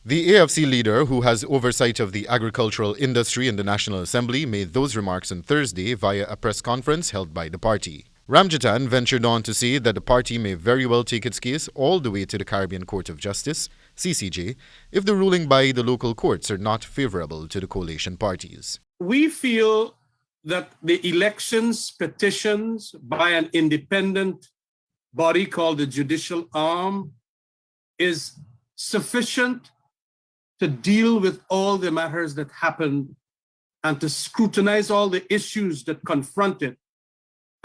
The AFC leader, who has oversight of the agricultural industry in the National Assembly, made those remarks on Thursday via a press conference held by the party. Ramjattan ventured on to say that the party may very well take its case all the way to the Caribbean Court of Justice, CCJ, if the ruling by the local courts are not favorable to the coalition parties. We feel that the elections petitions by an independent body called the judicial arm is sufficient to deal with all the matters that happened and to scrutinize all the issues that confront it.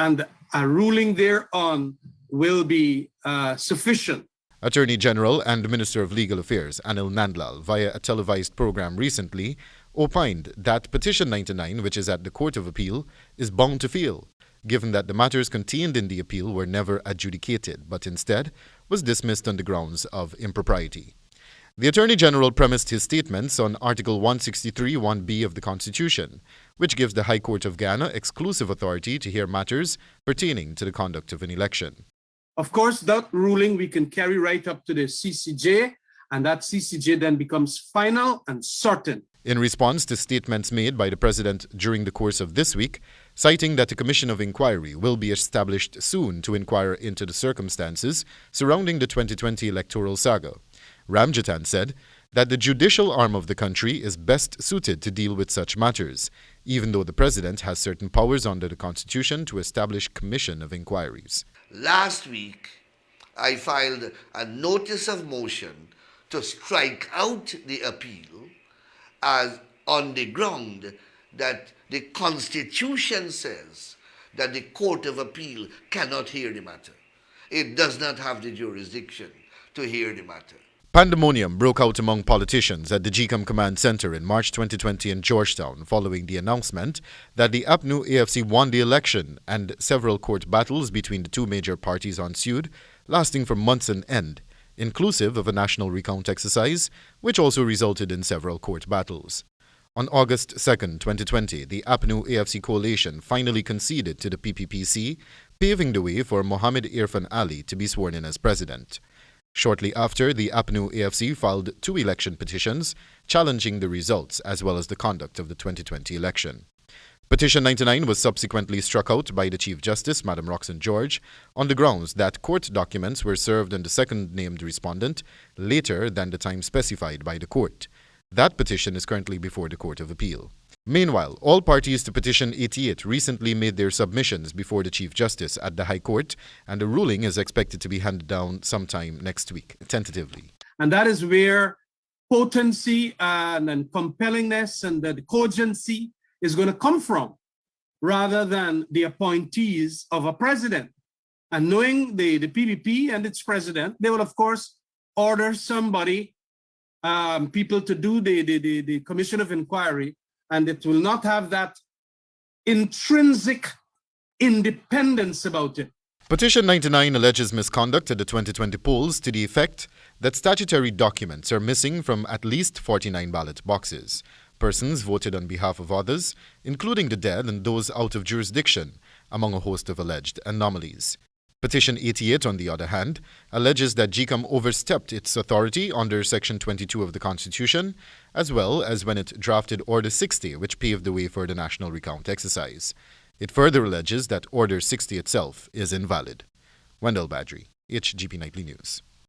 And a ruling thereon will be sufficient. Attorney General and Minister of Legal Affairs Anil Nandlal, via a televised program recently, opined that Petition 99, which is at the Court of Appeal, is bound to fail, given that the matters contained in the appeal were never adjudicated, but instead was dismissed on the grounds of impropriety. The Attorney General premised his statements on Article 163(1)(b) of the Constitution, which gives the High Court of Ghana exclusive authority to hear matters pertaining to the conduct of an election. Of course, that ruling we can carry right up to the CCJ, and that CCJ then becomes final and certain. In response to statements made by the President during the course of this week, citing that a commission of inquiry will be established soon to inquire into the circumstances surrounding the 2020 electoral saga, Ramjattan said that the judicial arm of the country is best suited to deal with such matters, even though the President has certain powers under the Constitution to establish commission of inquiries. Last week, I filed a notice of motion to strike out the appeal as on the ground that the Constitution says that the Court of Appeal cannot hear the matter. It does not have the jurisdiction to hear the matter. Pandemonium broke out among politicians at the GCOM Command Center in March 2020 in Georgetown following the announcement that the APNU AFC won the election and several court battles between the two major parties ensued, lasting for months on end, inclusive of a national recount exercise, which also resulted in several court battles. On August 2, 2020, the APNU AFC coalition finally conceded to the PPPC, paving the way for Mohammed Irfan Ali to be sworn in as president. Shortly after, the APNU AFC filed 2 election petitions challenging the results as well as the conduct of the 2020 election. Petition 99 was subsequently struck out by the Chief Justice, Madam Roxanne George, on the grounds that court documents were served on the second named respondent later than the time specified by the court. That petition is currently before the Court of Appeal. Meanwhile, all parties to Petition 88 recently made their submissions before the Chief Justice at the High Court, and the ruling is expected to be handed down sometime next week, tentatively. And that is where potency and compellingness and the cogency is going to come from, rather than the appointees of a president. And knowing the PPP and its president, they will, of course, order somebody, people to do the commission of inquiry, and it will not have that intrinsic independence about it. Petition 99 alleges misconduct at the 2020 polls to the effect that statutory documents are missing from at least 49 ballot boxes. Persons voted on behalf of others, including the dead and those out of jurisdiction, among a host of alleged anomalies. Petition 88, on the other hand, alleges that GCOM overstepped its authority under Section 22 of the Constitution, as well as when it drafted Order 60, which paved the way for the national recount exercise. It further alleges that Order 60 itself is invalid. Wendell Badrie, HGP Nightly News.